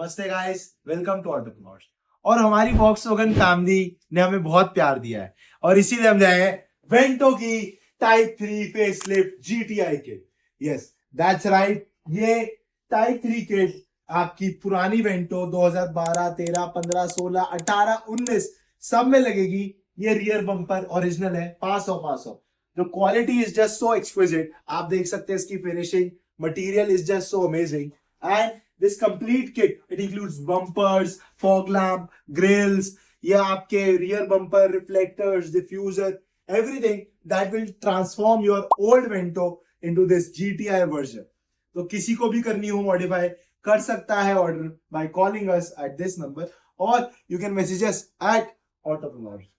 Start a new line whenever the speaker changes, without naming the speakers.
नमस्ते guys, welcome to ऑटोप्लॉट्स। और हमारी वॉक्सवैगन फैमिली ने हमें बहुत प्यार दिया है और इसीलिए हम जाए वेंटो की type 3 facelift GTI kit. Yes, that's right. ये टाइप 3 किट आपकी पुरानी वेंटो 2012, 13, 15, 16, 18, 19 सब में लगेगी। ये रियर बम्पर ओरिजिनल है, पास ऑफ। जो quality is just so exquisite, आप देख सकते हैं इसकी finishing, material is just so amazing and this complete kit, it includes bumpers, fog lamp, grills, ये आपके rear bumper, reflectors, diffuser, everything that will transform your old Vento into this GTI version. तो किसी को भी करनी हो modify कर सकता है order by calling us at this number or you can message us at Autopreneurs.